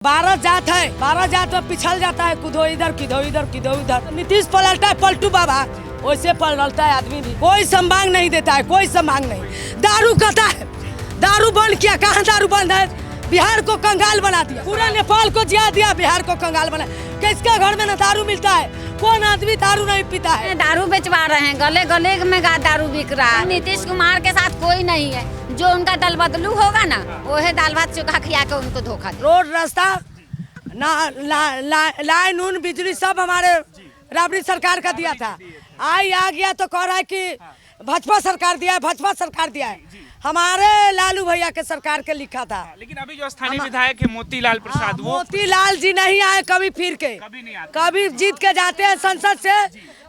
12 जात है, 12 जात में पिछल जाता है, कुदो इधर किधो इधर किधो इधर। नीतीश पलटता है पलटू बाबा, वैसे पलटता है आदमी भी। कोई संभाग नहीं देता है, कोई संभाग नहीं। दारू कहता है, दारू बंद किया, कहाँ दारू बंद है? बिहार को कंगाल बना दिया, पूरा नेपाल को जिया दिया, बिहार को कंगाल बना। किसके घर में न दारू मिलता है? कौन आदमी दारू नहीं पीता है? दारू बेचवा रहे हैं, गले गले में दारू बिक रहा है। नीतीश कुमार के साथ कोई नहीं है, जो उनका दल बदलू होगा ना, वो है दाल भात चोखा खिया के उनको धोखा। रोड रास्ता लाइन नून बिजली सब हमारे राबड़ी सरकार का दिया था। आई आ गया तो कह रहा है कि भाजपा सरकार दिया है, भाजपा सरकार दिया है। हमारे लालू भैया के सरकार के लिखा था। लेकिन अभी जो स्थानीय विधायक है मोतीलाल प्रसाद, वो मोतीलाल जी नहीं आए कभी फिर के, कभी नहीं आते, कभी जीत के जाते हैं संसद से,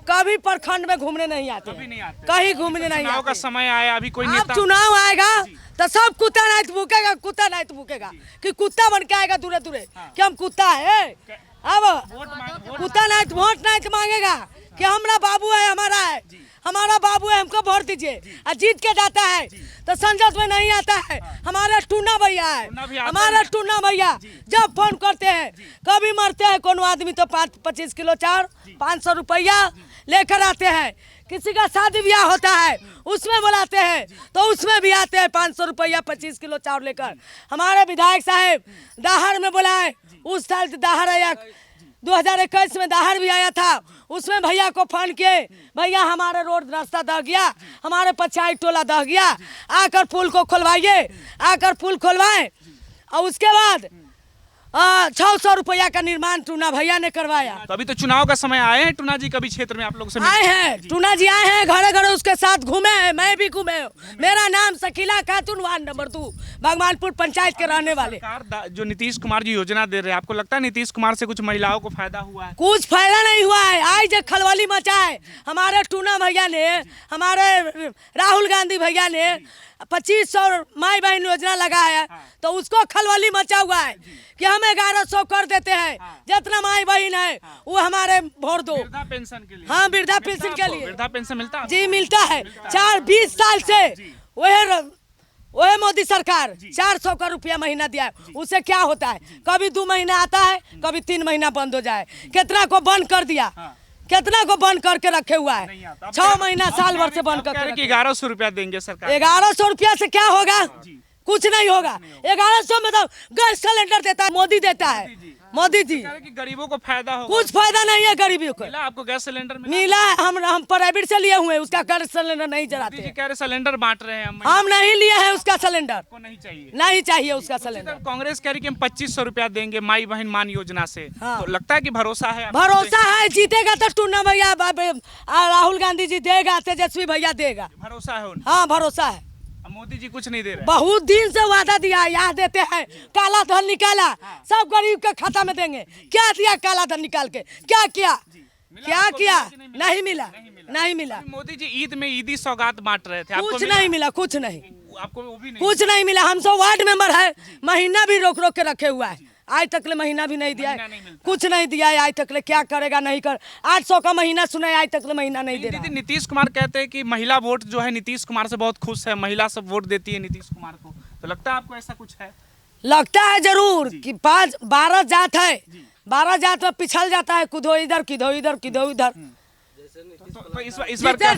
कभी प्रखंड में घूमने नहीं आते, कभी नहीं आते। कहीं घूमने नहीं चुनाव का आते। समय आया, अभी कोई अब नेता चुनाव आएगा तो सब कुत्ता नहीं तो भूकेगा, कुत्ता नहीं तो भूकेगा कि कुत्ता बन के आएगा दूरे दूरे कि हम कुत्ता है। अब कुत्ता नहीं तो वोट नहीं तो मांगेगा कि हमारा बाबू है, हमारा है, हमारा बाबू है, हमको वोट दीजिए। और जीत के जाता है तो संसद में नहीं आता है। हमारे टूना भैया है, हमारे टूना भैया जब फोन करते हैं, कभी मरते हैं कोनो आदमी तो 25 किलो चाउर 500 रुपया लेकर आते हैं। किसी का शादी ब्याह होता है उसमें बुलाते हैं तो उसमें भी आते हैं 500 रुपया 25 किलो चाउर लेकर। हमारे विधायक साहब दाहर में बुलाए, उस साल दाहर आया, 2021 में दाहर भी आया था, उसमें भैया को फोन किए, भैया हमारे रोड रास्ता दह गया, हमारे पंचायत टोला दह गया, आकर पुल को खुलवाइए। आकर पुल खुलवाए और उसके बाद 600 रुपया का निर्माण टूना भैया ने करवाया। तो अभी तो चुनाव का समय आए हैं, टूना जी कभी क्षेत्र में आप लोग से आए हैं, टूना जी आए हैं, घरे घरे उसके साथ घूमे हैं, मैं भी घूमे हूँ। मेरा नाम शकीला खातून, वार्ड नंबर 2 भगवानपुर पंचायत के रहने वाले। सरकार जो नीतीश कुमार जी योजना दे रहे हैं, आपको लगता है नीतीश कुमार से कुछ महिलाओं को फायदा हुआ है? कुछ फायदा नहीं हुआ है। आज जो खलबली मचा है, हमारे टूना भैया ने, हमारे राहुल गांधी भैया ने 2500 माई बहन योजना लगाया, तो उसको खलबली मचा हुआ है कि हम 1100 कर देते हैं। जितना माई बहन है वो हमारे वोट दो। वृद्धा पेंशन के लिए? हाँ, वृद्धा पेंशन के लिए। वृद्धा पेंशन मिलता है? जी मिलता है। 20 साल से वह मोदी सरकार 400 का रुपया महीना दिया है। उससे क्या होता है? कभी 2 महीना आता है, कभी 3 महीना बंद हो जाए। कितना को बंद कर दिया, कितना को बंद करके रखे हुआ है, 6 महीना साल भर से बंद करके। 1100 रुपया देंगे सरकार। 1100 रुपया से क्या होगा? कुछ नहीं होगा। 1100 में तो गैस सिलेंडर देता है, मोदी देता है, मोदी जी। कि गरीबों को फायदा होगा? कुछ फायदा नहीं है गरीबों को। मिला आपको गैस सिलेंडर? मिला है, हम प्राइवेट से लिए हुए, उसका गैस सिलेंडर नहीं जलाते। कह रहे सिलेंडर बांट रहे हैं हम नहीं लिए हैं उसका सिलेंडर, को नहीं चाहिए, नहीं चाहिए उसका सिलेंडर। कांग्रेस कह रही कि हम 2500 रुपया देंगे माई बहन मान योजना से। हाँ। तो लगता है कि भरोसा है? भरोसा है, जीतेगा तो टूना भैया, राहुल गांधी जी देगा, तेजस्वी भैया देगा। भरोसा है उन? हाँ भरोसा है। मोदी जी कुछ नहीं दे रहे? बहुत दिन से वादा दिया, यहाँ देते हैं, काला धन निकाला, सब गरीब के खाता में देंगे। क्या दिया काला धन निकाल के? क्या किया? क्या किया? नहीं मिला, नहीं मिला। मोदी जी ईद में ईदी सौगात बांट रहे थे, कुछ नहीं मिला, कुछ नहीं, आपको वो भी नहीं? कुछ नहीं मिला। हम सब वार्ड मेंबर है, महीना भी रोक रोक के रखे हुआ है, आज तक ले महीना भी नहीं दिया है, कुछ नहीं दिया है आज तक ले। क्या करेगा? नहीं कर, 800 का महीना सुना, आज तक ले महीना नहीं दे रहा। दीदी, नीतीश कुमार कहते हैं कि महिला वोट जो है नीतीश कुमार से बहुत खुश है, महिला सब वोट देती है नीतीश कुमार को। तो लगता है आपको ऐसा कुछ है? लगता है जरूर कि 12 जात है, 12 जात में पिछल जाता है, कुदो इधर किधो इधर किधो इधर। तो इस बार क्या?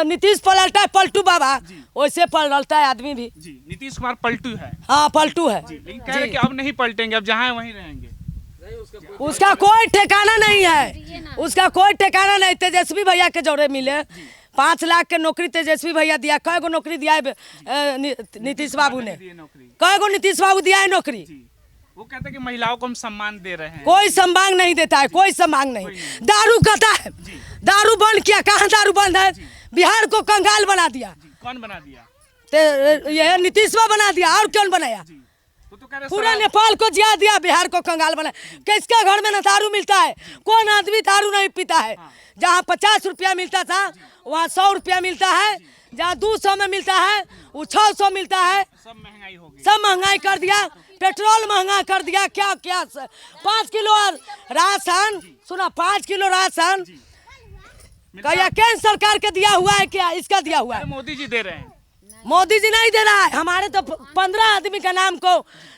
नीतीश पलटता है पलटू बाबा, वैसे पलटता है आदमी भी। जी, नीतीश कुमार पलटू है। हाँ पलटू है। लेकिन कह रहे कि अब नहीं पलटेंगे, अब जहाँ है वहीं रहेंगे। उसका कोई ठिकाना नहीं है, उसका कोई ठिकाना नहीं। तेजस्वी भैया के जोड़े मिले 5 लाख के नौकरी तेजस्वी भैया दिया। कई गो नौकरी दिया है नीतीश बाबू ने? कई गो नीतीश बाबू दिया है नौकरी? वो कहते हैं कि महिलाओं को हम सम्मान दे रहे हैं। कोई संभाग नहीं देता है, कोई संभाग नहीं। दारू कहता है, दारू बंद किया, कहाँ दारू बंद है? बिहार को कंगाल बना दिया। कौन बना दिया? तो यह नीतीश बना दिया, और कौन बनाया? तो कह रहे पूरा नेपाल को जिया दिया, बिहार को कंगाल बना। किसके घर में न दारू मिलता है? कौन आदमी दारू नहीं पीता है? जहाँ 50 रुपया मिलता था वहाँ 100 रुपया मिलता है, जहाँ 200 में मिलता है वो 600 मिलता है। सब महंगाई हो गई, सब महंगाई कर दिया, पेट्रोल महंगा कर दिया। क्या क्या 5 किलो राशन, सुना 5 किलो राशन क्या केंद्र सरकार के दिया हुआ है? क्या इसका दिया हुआ है? मोदी जी दे रहे हैं। मोदी जी नहीं दे रहा है। हमारे तो 15 आदमी का नाम को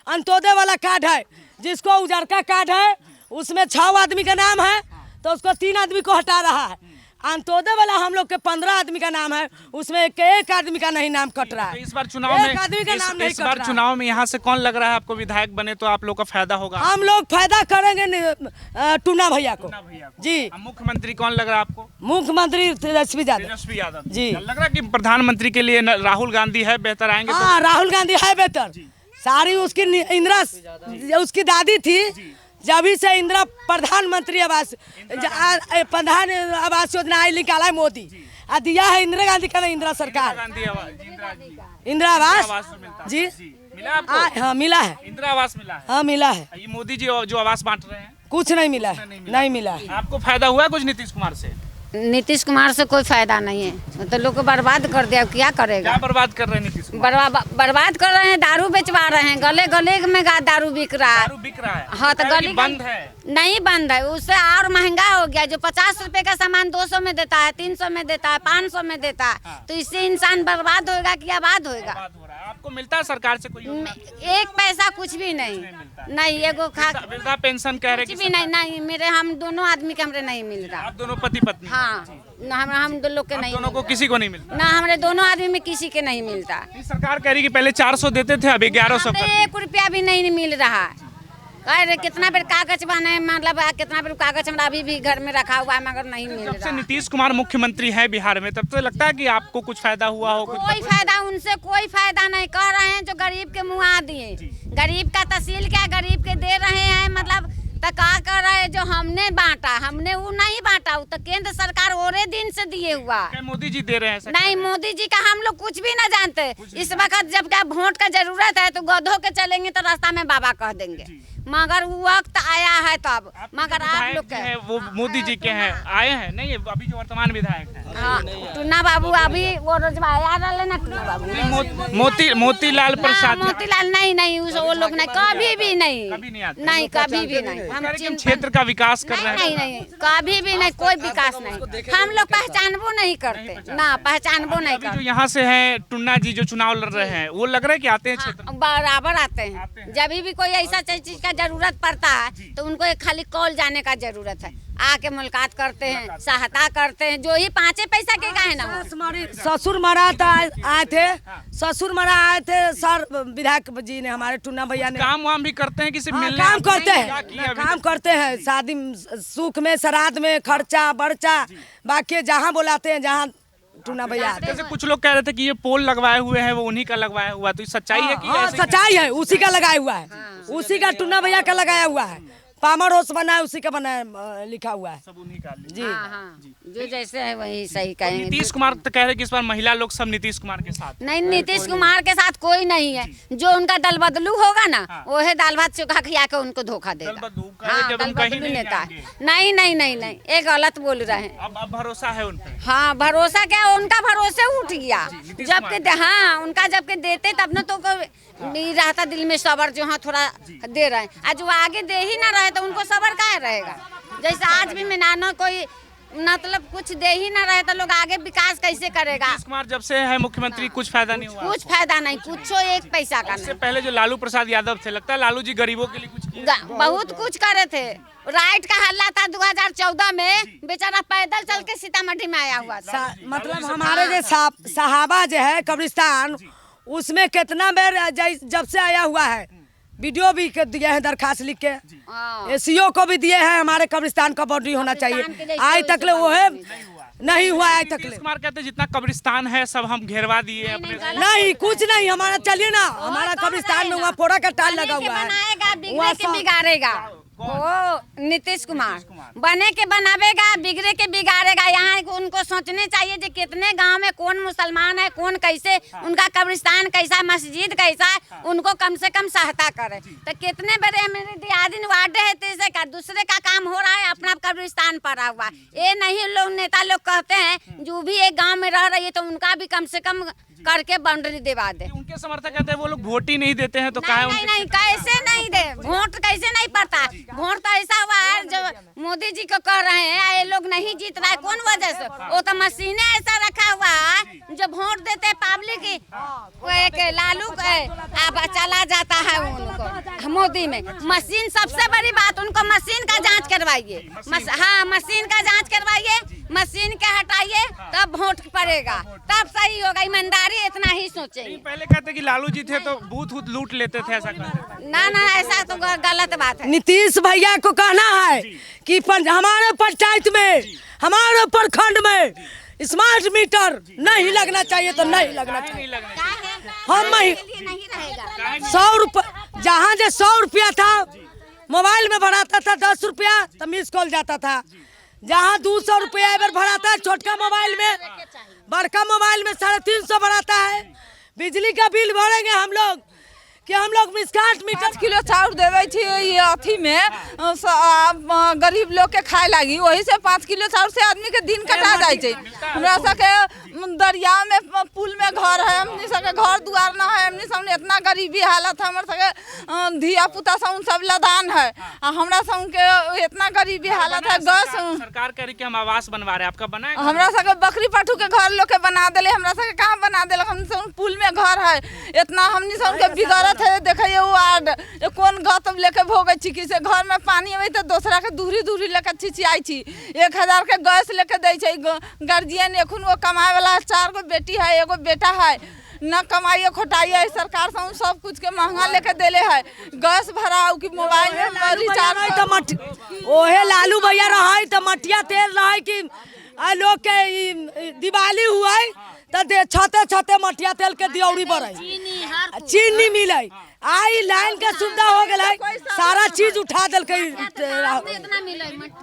अंत्योदय वाला कार्ड है, जिसको उजरका कार्ड है उसमें 6 आदमी का नाम है तो उसको 3 आदमी को हटा रहा है। अंत्योदय वाला हम लोग के 15 आदमी का नाम है, उसमें एक आदमी का नहीं नाम कट रहा है। इस बार चुनाव में एक आदमी का नाम नहीं इस कट बार रहा है। चुनाव में यहाँ से कौन लग रहा है आपको विधायक बने तो आप लोग का फायदा होगा? हम लोग फायदा करेंगे टूना भैया को। टूना भैया को। जी। अब मुख्यमंत्री कौन लग रहा है आपको? मुख्यमंत्री तेजस्वी यादव। तेजस्वी यादव जी। लग रहा है कि प्रधानमंत्री के लिए राहुल गांधी है, बेहतर आएंगे हाँ, राहुल गांधी है बेहतर। सारी उसकी इंदिरा उसकी दादी थी, जब से इंदिरा प्रधानमंत्री आवास प्रधान आवास योजना आई निकाला है मोदी, आ दिया है इंदिरा गांधी का, इंदिरा सरकार इंदिरा आवास जी मिला आपको? हाँ मिला है, इंदिरा आवास मिला है। हाँ मिला है। ये मोदी जी जो आवास बांट रहे हैं कुछ नहीं मिला है, नहीं मिला है। आपको फायदा हुआ कुछ नीतीश कुमार से? नीतीश कुमार से कोई फायदा नहीं है, वो तो लोग को बर्बाद कर दिया, क्या करेगा? क्या बर्बाद कर रहे हैं नीतीश कुमार? बर्बाद कर रहे हैं, दारू बेचवा रहे हैं, गले गले में दारू बिक रहा है। दारू बिक रहा है? हाँ तो कह रहे गली कि बंद है। नहीं बंद है, उससे और महंगा हो गया। जो 50 रुपए का सामान 200 में देता है, 300 में देता है, 500 में देता है, तो इससे इंसान बर्बाद होगा कि आबाद होगा? बर्बाद हो रहा है। आपको मिलता है सरकार से कोई योजना? एक पैसा कुछ भी नहीं, नहीं एगो वृद्धा पेंशन कह रहे कुछ भी नहीं, नहीं मेरे हम दोनों आदमी के हमरे नहीं मिल रहा। आप दोनों पति पत्नी? हाँ हम दो लोग के नहीं दोनों को किसी को नहीं मिलता? ना, हमारे दोनों आदमी में किसी के नहीं मिलता। ये सरकार कह रही कि पहले 400 देते थे, अभी 1100 कर दिए। 1 रुपया भी नहीं मिल रहा है। कह रहे कितना बेर कागज बने, मतलब कितना बेर कागज हमारा अभी भी घर में रखा हुआ है, मगर नहीं मिल जब से रहा। नीतीश कुमार मुख्यमंत्री है बिहार में, तब तो लगता है कि आपको कुछ फायदा हुआ हो? कोई फायदा उनसे कोई फायदा नहीं। कह रहे हैं जो गरीब के मुँह आ दिए, गरीब का तहसील क्या गरीब के दे रहे हैं, मतलब तो क्या कर रहे हैं? जो हमने बांटा, हमने वो नहीं बांटा, वो तो केंद्र सरकार औरे दिन से दिए हुआ। क्या मोदी जी दे रहे हैं ऐसा? नहीं, मोदी जी का हम लोग कुछ भी ना जानते। इस वक्त जब क्या वोट का जरूरत है तो गधों के चलेंगे तो रास्ता में बाबा कह देंगे, मगर वो वक्त आया है तब। मगर आप लोग के हैं वो मोदी जी के हैं, आए हैं नहीं अभी जो वर्तमान विधायक हैं? हाँ, टूना बाबू अभी वो रोजगार रहे ना, टूना बाबू मोतीलाल प्रसाद। मोतीलाल नहीं वो लोग नहीं, कभी भी नहीं, कभी नहीं आते? नहीं कभी भी नहीं। हम क्षेत्र का विकास कर रहे हैं? नहीं कभी भी नहीं, कोई विकास नहीं। हम लोग पहचानबो नहीं करते ना, पहचानबो नहीं अभी जो करते। यहाँ से हैं टुन्ना जी जो चुनाव लड़ रहे हैं, वो लग रहा है कि आते हैं क्षेत्र में? बराबर आते हैं। जब भी कोई ऐसा चीज का जरूरत पड़ता है तो उनको एक खाली कॉल जाने का जरूरत है, आके मुलाकात करते हैं, सहायता करते हैं, जो ही 5 पैसा के का है ना। ससुर मरा आए थे, ससुर मरा आए थे सर, विधायक जी ने, हमारे टूना भैया ने काम वाम भी करते हैं? किसी मिलने काम करते क्या हैं, किया अभी काम तक? करते हैं, शादी सुख में, श्राद्ध में, खर्चा बर्चा, बाकी जहाँ बुलाते हैं, जहाँ टूना भैया आते हैं। जैसे कुछ लोग कह रहे थे कि ये पोल लगवाए हुए हैं वो उन्हीं का लगवाया हुआ, तो ये सच्चाई है कि हाँ ऐसे ही है? सच्चाई है, उसी का लगाया हुआ है, उसी का टूना भैया का लगाया हुआ है। पामर हाउस बना है, उसी का बना लिखा हुआ है। सब उन्हीं का जी हाँ, जो जैसे है वही सही कहेंगे। नीतीश कुमार तो कह रहे कि इस बार महिला लोग सब नीतीश कुमार के साथ। नहीं, नीतीश कुमार के साथ कोई नहीं है। जो उनका दल बदलू होगा ना, वो है दाल भात चोखा खिया के उनको धोखा देगा। दल बदलू कह रहे हाँ, जब दल हम कहीं बदलू नहीं नेता आएंगे। है। नहीं, ये गलत बोल रहे हैं। अब भरोसा है उन पे? हाँ, भरोसा क्या, उनका भरोसे उठ गया। नीतीश जबकि हाँ, उनका जबकि देते तब न तो नहीं रहता दिल में सबर, जो हाँ थोड़ा दे रहे हैं। आज वो आगे दे ही ना रहे तो उनको सबर क्या रहेगा? जैसे आज भी ना कोई मतलब कुछ दे ही ना रहे तो लोग आगे विकास कैसे करेगा? नीतीश कुमार जब से है मुख्यमंत्री कुछ फायदा नहीं हुआ? कुछ फायदा नहीं, कुछ एक पैसा का इससे नहीं। पहले जो लालू प्रसाद यादव थे, लगता है लालू जी गरीबों के लिए कुछ किए? बहुत कुछ करे थे। राइट का हल्ला था 2014 में, बेचारा पैदल चल के सीतामढ़ी में आया हुआ था। मतलब हमारे जो साहबा जो है कब्रिस्तान, उसमें कितना बेर जब से आया हुआ है, वीडियो भी दिए हैं दरखास्त लिख के, एसीओ को भी दिए हैं, हमारे कब्रिस्तान का बाउंड्री होना चाहिए। आज तक ले वो है नहीं हुआ, आज तक ले। नीतीश कुमार कहते हैं जितना कब्रिस्तान है सब हम घेरवा दिए अपने। नहीं कुछ नहीं, हमारा चलिए ना, हमारा कब्रिस्तान में वहाँ फोड़ा का टाल लगा हुआ है, बनाएगा, बिगड़े के बिगाड़ेगा। वो नीतीश कुमार बने के बनावेगा, बिगड़े के बिगाड़ेगा। यहाँ उनको सोचने चाहिए कि कितने गांव में कौन मुसलमान है, कौन कैसे, उनका कब्रिस्तान कैसा, मस्जिद कैसा, उनको कम से कम सहायता करे। तो कितने बड़े मेरे दियादिन वार्ड है, तीसरे का दूसरे का काम हो रहा है, अपना कब्रिस्तान पड़ा हुआ। ये नहीं लोग नेता लोग कहते हैं जो भी एक गाँव में रह रही है तो उनका भी कम से कम करके बाउंड्री दिवा दे। उनके समर्थक कहते हैं वो लोग वोट ही नहीं देते हैं, तो नहीं, कैसे नहीं दे वोट, कैसे नहीं पड़ता वोट? तो ऐसा हुआ है जो मोदी जी को कह रहे हैं ये लोग नहीं जीत रहा है, कौन वजह से? वो तो मशीनें ऐसा रखा हुआ है जो वोट देते पब्लिक वो एक लालू अब चला जाता है उनको मोदी में। मशीन सबसे बड़ी बात, उनको मशीन का जांच करवाइए। हाँ, मशीन का जांच करवाइए, मशीन के हटाइए, तब वोट पड़ेगा, तब सही होगा। ईमानदारी इतना ही सोचे। पहले कहते कि लालू जी थे तो बूथ लूट लेते थे, ऐसा ना ना, ऐसा तो गलत बात है। नीतीश भैया को कहना है कि हमारे पंचायत में, हमारे प्रखंड में स्मार्ट मीटर नहीं लगना चाहिए तो नहीं लगना चाहिए। हम नहीं रहेगा। 100 रुपया, जहाँ जो 100 रुपया था मोबाइल में भराता था 10 रुपया तो मिस कॉल जाता था। जहाँ 200 रुपया एबर भराता है छोटका मोबाइल में, बड़का मोबाइल में 350 भराता है। बिजली का बिल भरेंगे हम लोग कि हम लोग स्मार्ट मीटर। 5 किलो चाउर देवे थी ये अथी में गरीब लोग के खाए लगी, वही से 5 किलो चाउर से आदमी के दिन कटा जाए छे। हमरा सके दरिया में पुल में घर है, हमनी सके घर दुआर ना है, हमनी सामने इतना गरीबी हालत है। हमर सके धिया पुता सब लदान है, हमरा सब के इतना गरीबी हालत है। गैस सरकार कह रही कि हम आवास बनवा रहे हैं, आपका बना है? हमरा सके बकरी पठू के घर लोग के बना देले, हमरा सके कहाँ बना देलक। हम सब पुल में घर है, इतना हमनी सब के बिगड़त है। देखिए वो वार्ड कौन गतम लेके भोगे छी कि से घर में पानी आवे तो दूसरा के दूरी दूरी लेके छिछियाई छी। 1000 के गैस लेके दे छै गार्जियन। एखन वो कमाए वाला 4 गो बेटी है, एगो बेटा है, न कमाइए खोटाइए। सरकार सब कुछ के महंगा लेके देले है। गैस भराओ कि मोबाइल में रिचार्ज तो ओहे लालू भैया रहा तो मटिया तेल रहा कि लोग के दिवाली हुआ तो छते छते मटिया तेल के दियौरी बढ़े, चीनी मिले, आई लाइन के सुविधा हो गए, सारा चीज उठा दिल।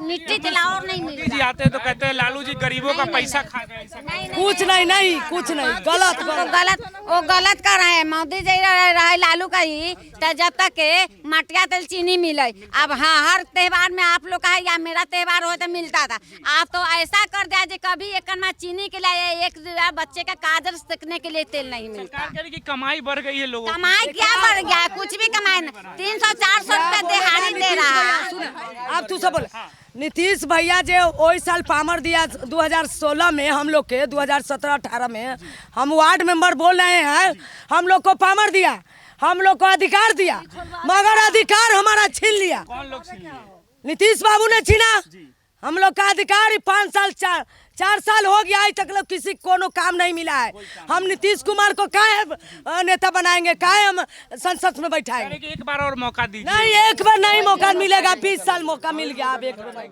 मिट्टी तिलावर नहीं मिल जी आते हैं तो कहते हैं लालू जी गरीबों का पैसा खा गए। कुछ नहीं, कुछ नहीं, गलत वो गलत कर रहे हैं। मोदी जी रहे लालू का ही तो जब तक के मटिया तेल चीनी मिले। अब हाँ, हर त्योहार में आप लोग का है या मेरा त्योहार हो तो मिलता था। आप तो ऐसा कर दिया जो कभी एक में चीनी के लिए एक बच्चे का काजल सीखने के लिए तेल नहीं मिलता। सरकार कह रही कि कमाई बढ़ गई है लोगों की। कमाई क्या बढ़ गया? कुछ भी कमाई नहीं। 300-400 रुपए दिहाड़ी दे रहा है। अब तू सब बोल। नीतीश भैया जो वही साल पामर दिया 2016 में, हम लोग के 2017-18 में हम वार्ड मेंबर बोल रहे हैं, हम लोग को पामर दिया, हम लोग को अधिकार दिया, मगर अधिकार हमारा छीन लिया। कौन लोग छीन लिए? नीतीश बाबू ने छीना हम लोग का अधिकार। 5 साल 4 साल हो गया, आज तक लोग किसी कोनो काम नहीं मिला है। हम नीतीश कुमार को काहे नेता बनाएंगे, काहे हम संसद में बैठाएंगे? एक बार और मौका दीजिए। नहीं, एक बार नहीं मौका मिलेगा, 20 साल मौका मिल गया, अब एक बार।